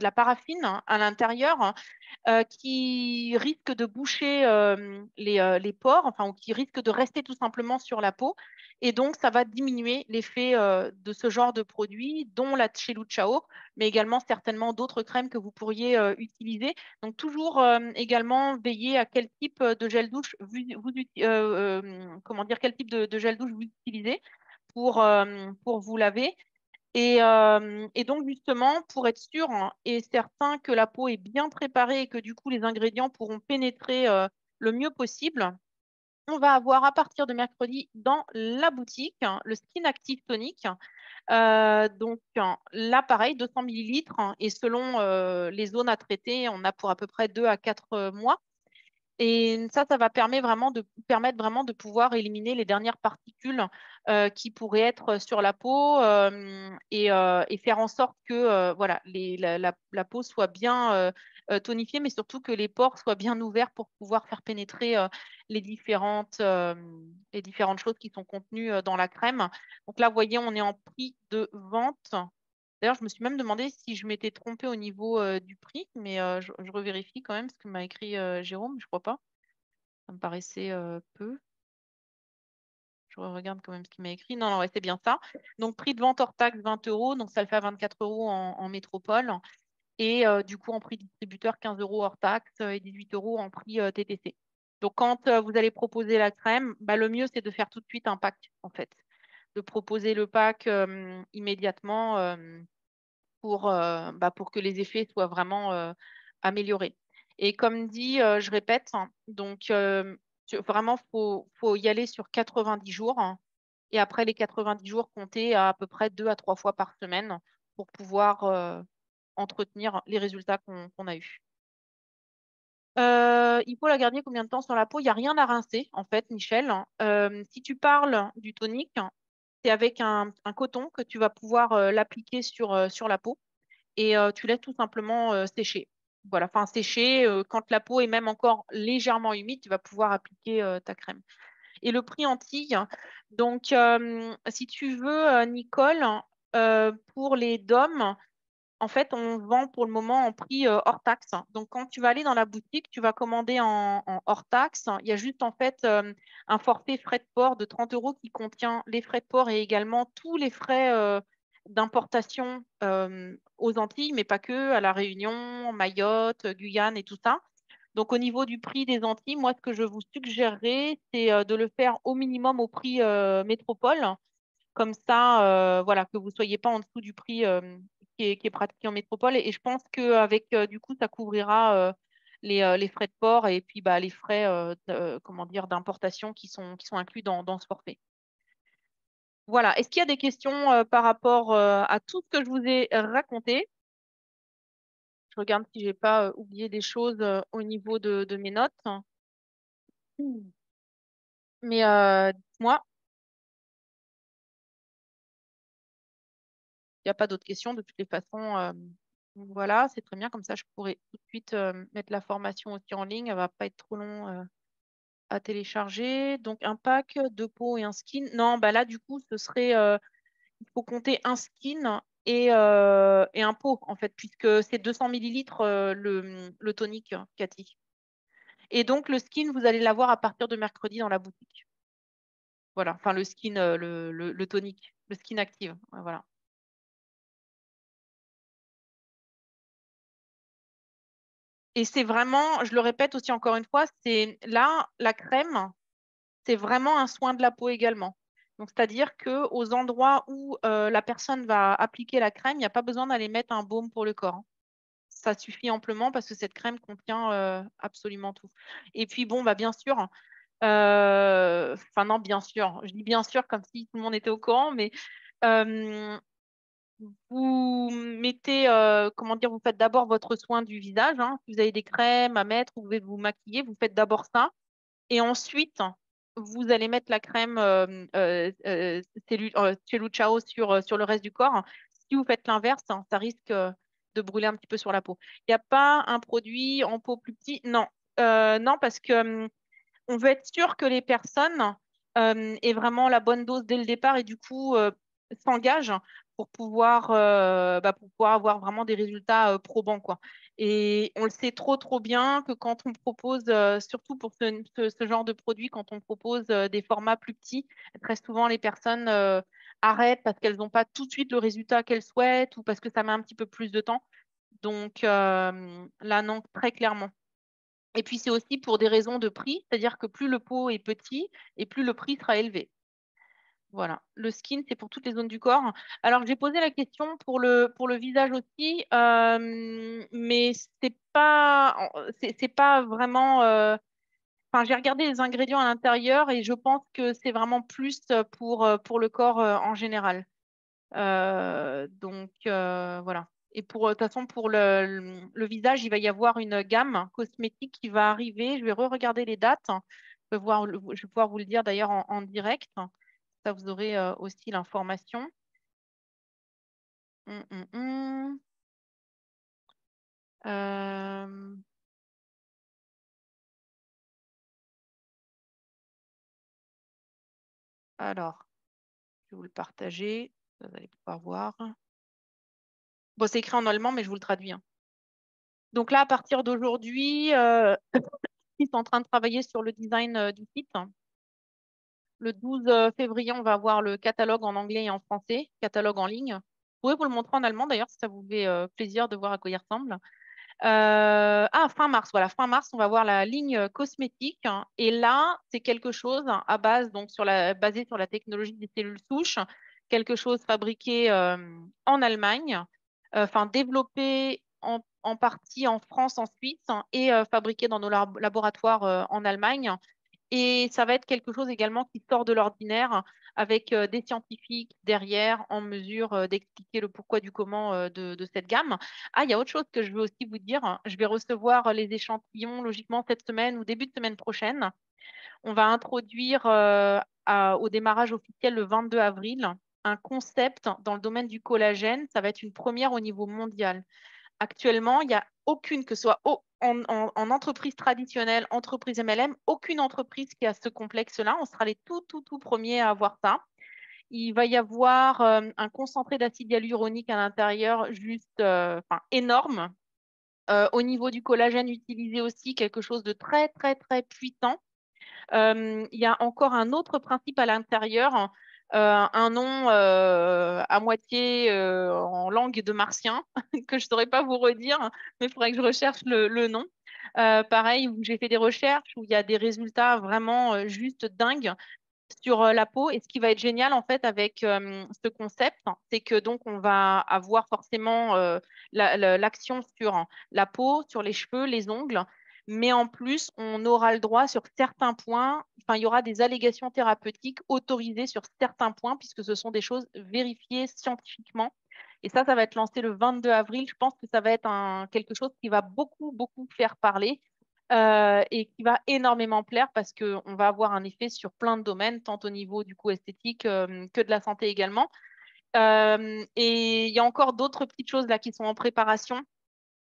la paraffine à l'intérieur qui risquent de boucher les pores, enfin, ou qui risquent de rester tout simplement sur la peau. Et donc, ça va diminuer l'effet de ce genre de produit, dont la Chelou Chao, mais également certainement d'autres crèmes que vous pourriez utiliser. Donc, toujours également veiller à quel type de gel douche comment dire, quel type de gel douche vous utilisez pour vous laver. Et donc, justement, pour être sûr et certain que la peau est bien préparée et que du coup, les ingrédients pourront pénétrer le mieux possible, on va avoir à partir de mercredi dans la boutique le Skin Active Tonic. Donc là, pareil, 200 millilitres et selon les zones à traiter, on a pour à peu près 2 à 4 mois. Et ça va permettre vraiment de pouvoir éliminer les dernières particules qui pourraient être sur la peau et faire en sorte que voilà, la peau soit bien tonifiée, mais surtout que les pores soient bien ouverts pour pouvoir faire pénétrer les différentes choses qui sont contenues dans la crème. Donc là, vous voyez, on est en prix de vente. D'ailleurs, je me suis même demandé si je m'étais trompée au niveau du prix, mais je revérifie quand même ce que m'a écrit Jérôme, je crois pas. Ça me paraissait peu. Je regarde quand même ce qu'il m'a écrit. Non, non, ouais, c'est bien ça. Donc, prix de vente hors taxe, 20 €. Donc, ça le fait à 24 € en métropole. Et du coup, en prix distributeur, 15 € hors taxe et 18 € en prix TTC. Donc, quand vous allez proposer la crème, bah, le mieux, c'est de faire tout de suite un pack, en fait. De proposer le pack immédiatement pour que les effets soient vraiment améliorés. Et comme dit, je répète, donc vraiment, faut y aller sur 90 jours. Et après les 90 jours, compter à peu près 2 à 3 fois par semaine pour pouvoir entretenir les résultats qu'on a eus. Il faut la garder combien de temps sur la peau? Il n'y a rien à rincer, en fait, Michel. Si tu parles du tonique, c'est avec un coton que tu vas pouvoir l'appliquer sur la peau et tu laisses tout simplement sécher. Voilà, enfin sécher, quand la peau est même encore légèrement humide, tu vas pouvoir appliquer ta crème. Et le prix en tille, donc si tu veux, Nicole, pour les DOM, en fait, on vend pour le moment en prix hors taxe. Donc, quand tu vas aller dans la boutique, tu vas commander en hors taxe. Il y a juste en fait un forfait frais de port de 30 € qui contient les frais de port et également tous les frais d'importation aux Antilles, mais pas que, à La Réunion, Mayotte, Guyane et tout ça. Donc, au niveau du prix des Antilles, moi, ce que je vous suggérerais, c'est de le faire au minimum au prix métropole. Comme ça, voilà, que vous ne soyez pas en dessous du prix qui est pratiqué en métropole. Et je pense qu'avec, du coup, ça couvrira les frais de port et puis bah, les frais comment dire, d'importation qui sont inclus dans ce forfait. Voilà. Est-ce qu'il y a des questions par rapport à tout ce que je vous ai raconté? Je regarde si je n'ai pas oublié des choses au niveau de mes notes. Mais dites-moi, il n'y a pas d'autres questions. De toutes les façons, voilà, c'est très bien. Comme ça, je pourrais tout de suite mettre la formation aussi en ligne. Elle ne va pas être trop long à télécharger. Donc, un pack, deux pots et un skin. Non, bah là, du coup, ce serait, il faut compter un skin et un pot, en fait, puisque c'est 200 millilitres le tonique, Cathy. Et donc, le skin, vous allez l'avoir à partir de mercredi dans la boutique. Voilà, enfin, le skin, le tonique, le skin active. Voilà. Et c'est vraiment, je le répète aussi encore une fois, c'est là, la crème, c'est vraiment un soin de la peau également. Donc, c'est-à-dire qu'aux endroits où la personne va appliquer la crème, il n'y a pas besoin d'aller mettre un baume pour le corps, hein. Ça suffit amplement parce que cette crème contient absolument tout. Et puis, bon, bah, bien sûr, enfin non, bien sûr, je dis bien sûr comme si tout le monde était au courant, mais euh, vous mettez, comment dire, vous faites d'abord votre soin du visage, hein. Si vous avez des crèmes à mettre, vous pouvez vous maquiller, vous faites d'abord ça. Et ensuite, vous allez mettre la crème Cellu Ciao sur le reste du corps. Si vous faites l'inverse, hein, ça risque de brûler un petit peu sur la peau. Il n'y a pas un produit en peau plus petit? Non. Non, parce que on veut être sûr que les personnes aient vraiment la bonne dose dès le départ et du coup s'engagent pour pouvoir avoir vraiment des résultats probants, quoi. Et on le sait trop bien que quand on propose, surtout pour ce genre de produit, quand on propose des formats plus petits, très souvent les personnes arrêtent parce qu'elles n'ont pas tout de suite le résultat qu'elles souhaitent ou parce que ça met un petit peu plus de temps. Donc là, non, très clairement. Et puis, c'est aussi pour des raisons de prix, c'est-à-dire que plus le pot est petit et plus le prix sera élevé. Voilà. Le skin, c'est pour toutes les zones du corps. Alors, j'ai posé la question pour le visage aussi, mais c'est pas vraiment. Enfin, j'ai regardé les ingrédients à l'intérieur et je pense que c'est vraiment plus pour le corps en général. Voilà. Et de toute façon, pour le visage, il va y avoir une gamme cosmétique qui va arriver. Je vais re-regarder les dates. Je vais pouvoir vous le dire d'ailleurs en direct. Ça, vous aurez aussi l'information. Hum, hum, hum. Euh, alors, je vais vous le partager. Vous allez pouvoir voir. Bon, c'est écrit en allemand, mais je vous le traduis, hein. Donc là, à partir d'aujourd'hui, ils sont en train de travailler sur le design du site. Le 12 février, on va avoir le catalogue en anglais et en français, catalogue en ligne. Je pourrais vous le montrer en allemand d'ailleurs, si ça vous fait plaisir de voir à quoi il ressemble. Fin mars, voilà, fin mars, on va voir la ligne cosmétique, hein. Et là, c'est quelque chose à base, donc basé sur la technologie des cellules souches, quelque chose fabriqué en Allemagne, enfin développé en partie en France, en Suisse, hein, et fabriqué dans nos laboratoires en Allemagne. Et ça va être quelque chose également qui sort de l'ordinaire avec des scientifiques derrière en mesure d'expliquer le pourquoi du comment de cette gamme. Ah, il y a autre chose que je veux aussi vous dire. Je vais recevoir les échantillons logiquement cette semaine ou début de semaine prochaine. On va introduire au démarrage officiel le 22 avril un concept dans le domaine du collagène. Ça va être une première au niveau mondial. Actuellement, il n'y a aucune, que ce soit en entreprise traditionnelle, entreprise MLM, aucune entreprise qui a ce complexe-là. On sera les tout premiers à avoir ça. Il va y avoir un concentré d'acide hyaluronique à l'intérieur juste énorme. Au niveau du collagène utilisé aussi, quelque chose de très puissant. Il y a encore un autre principe à l'intérieur, un nom à moitié en langue de martien que je ne saurais pas vous redire, mais il faudrait que je recherche le nom. Pareil, où j'ai fait des recherches où il y a des résultats vraiment juste dingues sur la peau. Et ce qui va être génial en fait avec ce concept, c'est que donc on va avoir forcément l'action sur la peau, sur les cheveux, les ongles, mais en plus on aura le droit sur certains points, enfin il y aura des allégations thérapeutiques autorisées sur certains points puisque ce sont des choses vérifiées scientifiquement. Et ça va être lancé le 22 avril. Je pense que ça va être quelque chose qui va beaucoup faire parler et qui va énormément plaire parce qu'on va avoir un effet sur plein de domaines, tant au niveau du coup esthétique que de la santé également. Et il y a encore d'autres petites choses là qui sont en préparation,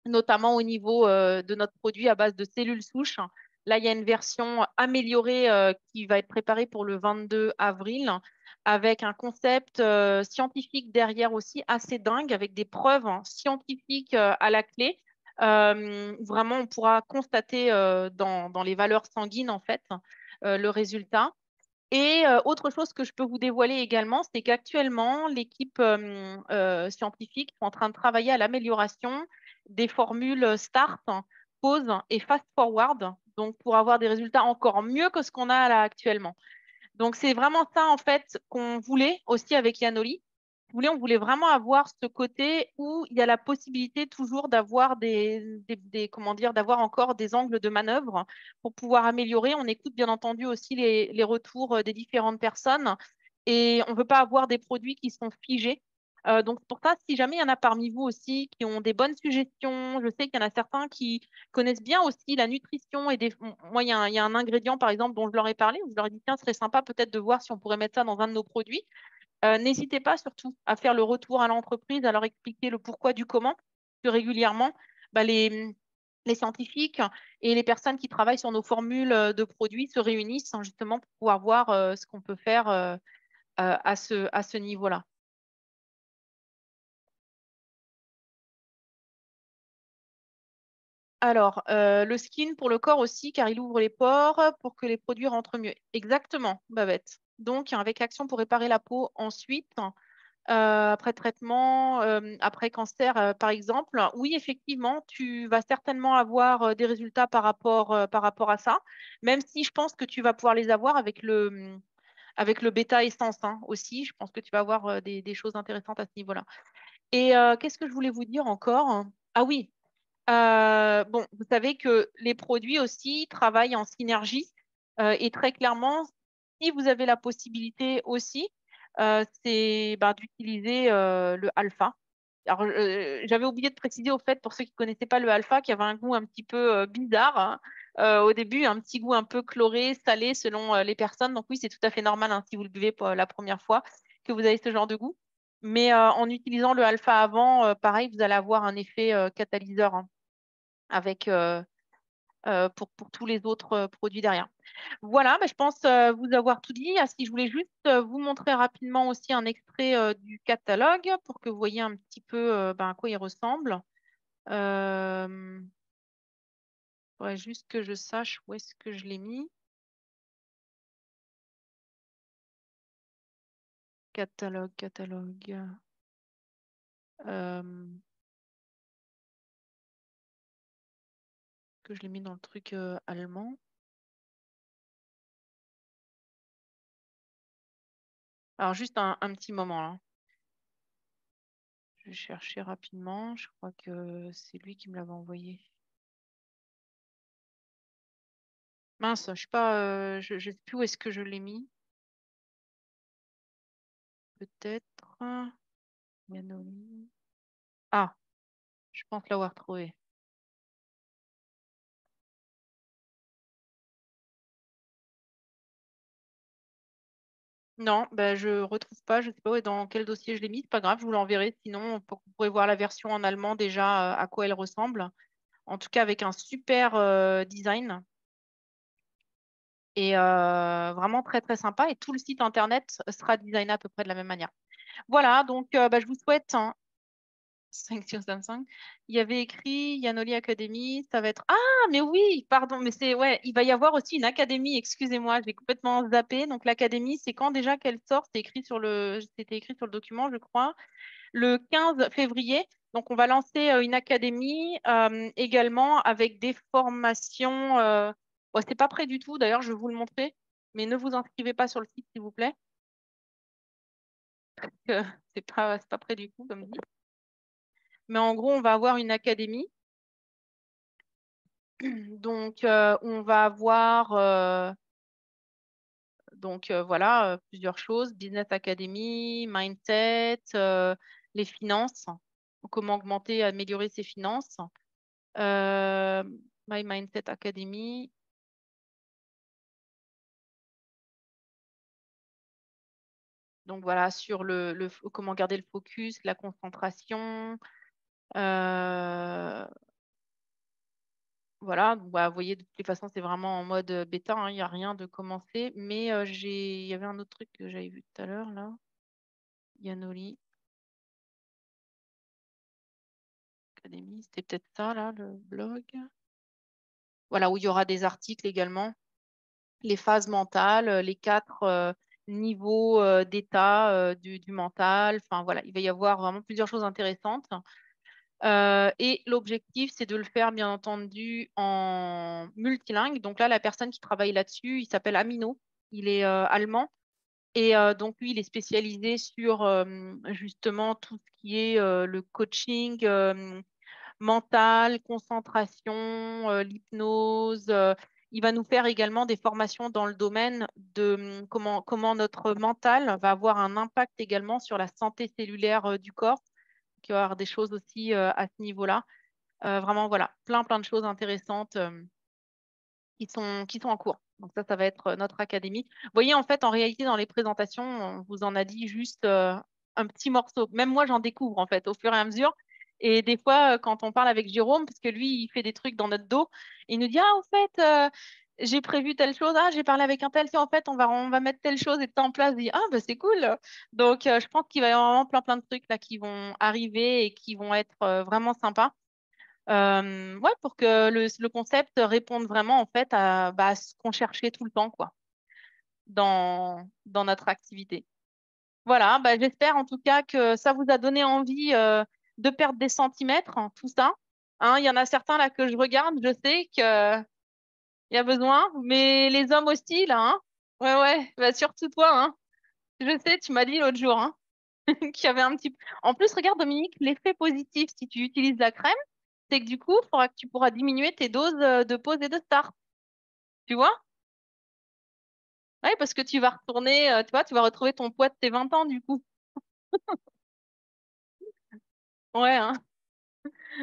notamment au niveau de notre produit à base de cellules souches. Là, il y a une version améliorée qui va être préparée pour le 22 avril avec un concept scientifique derrière aussi assez dingue, avec des preuves scientifiques à la clé. Vraiment, on pourra constater dans les valeurs sanguines, en fait, le résultat. Et autre chose que je peux vous dévoiler également, c'est qu'actuellement, l'équipe scientifique est en train de travailler à l'amélioration des formules START pause et fast forward, donc pour avoir des résultats encore mieux que ce qu'on a là actuellement. Donc, c'est vraiment ça, en fait, qu'on voulait aussi avec Yanoli. On voulait vraiment avoir ce côté où il y a la possibilité toujours d'avoir comment dire, d'avoir encore des angles de manœuvre pour pouvoir améliorer. On écoute bien entendu aussi les retours des différentes personnes et on ne veut pas avoir des produits qui sont figés. Donc, pour ça, si jamais il y en a parmi vous aussi qui ont des bonnes suggestions, je sais qu'il y en a certains qui connaissent bien aussi la nutrition et moi, il y a un ingrédient, par exemple, dont je leur ai parlé, où je leur ai dit, tiens, ce serait sympa peut-être de voir si on pourrait mettre ça dans un de nos produits. N'hésitez pas surtout à faire le retour à l'entreprise, à leur expliquer le pourquoi du comment, que régulièrement, bah, les scientifiques et les personnes qui travaillent sur nos formules de produits se réunissent hein, justement pour pouvoir voir ce qu'on peut faire à ce niveau-là. Alors, le skin pour le corps aussi, car il ouvre les pores pour que les produits rentrent mieux. Exactement, Babette. Donc, avec action pour réparer la peau ensuite, après traitement, après cancer, par exemple. Oui, effectivement, tu vas certainement avoir des résultats par rapport à ça, même si je pense que tu vas pouvoir les avoir avec le bêta essence hein, aussi. Je pense que tu vas avoir des choses intéressantes à ce niveau-là. Et qu'est-ce que je voulais vous dire encore? Ah oui, bon, vous savez que les produits aussi travaillent en synergie et très clairement, si vous avez la possibilité aussi, c'est ben, d'utiliser le alpha. Alors, j'avais oublié de préciser au fait, pour ceux qui ne connaissaient pas le alpha, qui avait un goût un petit peu bizarre hein. Au début, un petit goût un peu chloré, salé selon les personnes. Donc oui, c'est tout à fait normal hein, si vous le buvez pour la première fois que vous avez ce genre de goût. Mais en utilisant le alpha avant, pareil, vous allez avoir un effet catalyseur hein avec, pour tous les autres produits derrière. Voilà, bah, je pense vous avoir tout dit. Ah, si je voulais juste vous montrer rapidement aussi un extrait du catalogue pour que vous voyez un petit peu ben, à quoi il ressemble. Faudrait juste que je sache où est-ce que je l'ai mis. Catalogue. Que je l'ai mis dans le truc allemand. Alors, juste un petit moment. Là. Je vais chercher rapidement. Je crois que c'est lui qui me l'avait envoyé. Mince, je sais pas, je sais plus où est-ce que je l'ai mis. Peut-être. Yanoli. Ah, je pense l'avoir trouvé. Non, ben, je retrouve pas. Je sais pas dans quel dossier je l'ai mis. C'est pas grave, je vous l'enverrai. Sinon, vous pourrez voir la version en allemand déjà à quoi elle ressemble. En tout cas, avec un super design et vraiment très très sympa. Et tout le site internet sera designé à peu près de la même manière. Voilà, donc bah, je vous souhaite 5 sur Samsung. Il y avait écrit Yanoli Academy, ça va être. Ah, mais oui, pardon, mais c'est. Ouais, il va y avoir aussi une académie, excusez-moi, j'ai complètement zappé. Donc, l'académie, c'est quand déjà qu'elle sort? C'était écrit sur le document, je crois. Le 15 février. Donc, on va lancer une académie également avec des formations. Bon, c'est pas prêt du tout, d'ailleurs, je vais vous le montrer. Mais ne vous inscrivez pas sur le site, s'il vous plaît. Que c'est pas prêt du tout, comme dit. Mais en gros, on va avoir une académie. Donc, on va avoir voilà, plusieurs choses, Business Academy, Mindset, les finances, comment augmenter, améliorer ses finances, euh, My Mindset Academy. Donc voilà, sur comment garder le focus, la concentration. euh, Voilà, donc, bah, vous voyez, de toutes les façons, c'est vraiment en mode bêta, hein, il n'y a rien de commencé. Mais il y avait un autre truc que j'avais vu tout à l'heure, là. Yanoli Academy, c'était peut-être ça, là, le blog. Voilà, où il y aura des articles également, les phases mentales, les 4 niveaux d'état du mental. Enfin, voilà, il va y avoir vraiment plusieurs choses intéressantes. Et l'objectif, c'est de le faire, bien entendu, en multilingue. Donc là, la personne qui travaille là-dessus, il s'appelle Amino. Il est allemand. Et donc, lui, il est spécialisé sur justement tout ce qui est le coaching mental, concentration, l'hypnose. Il va nous faire également des formations dans le domaine de comment notre mental va avoir un impact également sur la santé cellulaire du corps. Il va y avoir des choses aussi à ce niveau-là. Vraiment, voilà, plein de choses intéressantes qui sont en cours. Donc ça va être notre académie. Vous voyez, en fait, en réalité, dans les présentations, on vous en a dit juste un petit morceau. Même moi, j'en découvre, en fait, au fur et à mesure. Et des fois, quand on parle avec Jérôme, parce que lui, il fait des trucs dans notre dos, il nous dit, ah, en fait, j'ai prévu telle chose, ah, j'ai parlé avec un tel, en fait, on va mettre telle chose et tout en place. Il dit, ah, bah, c'est cool. Donc, je pense qu'il va y avoir vraiment plein de trucs là qui vont arriver et qui vont être vraiment sympas. Ouais, pour que le concept réponde vraiment en fait à ce qu'on cherchait tout le temps, quoi, dans notre activité. Voilà, bah, j'espère en tout cas que ça vous a donné envie de perdre des centimètres, hein, tout ça. Hein, il y en a certains là que je regarde, je sais qu'il y a besoin, mais les hommes aussi, là, hein. Ouais, ouais, bah, surtout toi, hein. Je sais, tu m'as dit l'autre jour, hein, qu'il y avait un petit. En plus, regarde, Dominique, l'effet positif si tu utilises la crème, c'est que du coup, tu pourras diminuer tes doses de pause et de start. Tu vois? Oui, parce que tu vas retourner, tu vois, tu vas retrouver ton poids de tes 20 ans, du coup. Ouais, hein.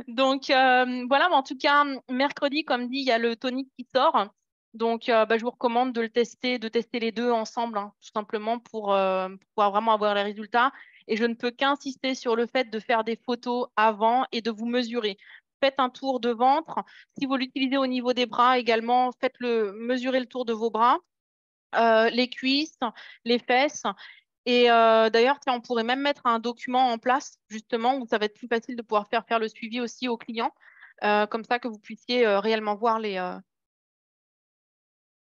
Donc, voilà, mais en tout cas, mercredi, comme dit, il y a le tonic qui sort. Donc, bah, je vous recommande de tester les deux ensemble, hein, tout simplement pour pouvoir vraiment avoir les résultats. Et je ne peux qu'insister sur le fait de faire des photos avant et de vous mesurer. Faites un tour de ventre. Si vous l'utilisez au niveau des bras également, mesurez le tour de vos bras, les cuisses, les fesses. Et d'ailleurs, tiens, on pourrait même mettre un document en place, justement, où ça va être plus facile de pouvoir faire le suivi aussi aux clients, comme ça que vous puissiez réellement voir les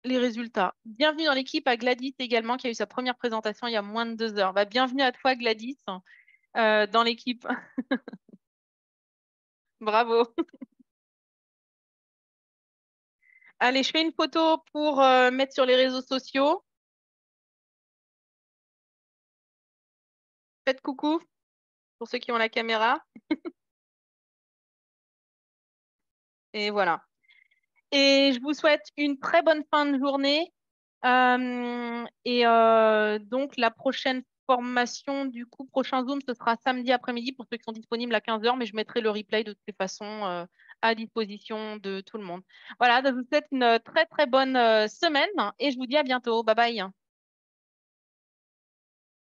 résultats. Bienvenue dans l'équipe à Gladys également, qui a eu sa première présentation il y a moins de 2 heures. Bah, bienvenue à toi, Gladys, dans l'équipe. Bravo. Allez, je fais une photo pour mettre sur les réseaux sociaux. Faites coucou pour ceux qui ont la caméra. Et voilà. Et je vous souhaite une très bonne fin de journée. Et donc, la prochaine formation, du coup, prochain Zoom, ce sera samedi après-midi pour ceux qui sont disponibles à 15 heures, mais je mettrai le replay de toutes les façons à disposition de tout le monde. Voilà, donc je vous souhaite une très, très bonne semaine et je vous dis à bientôt. Bye bye.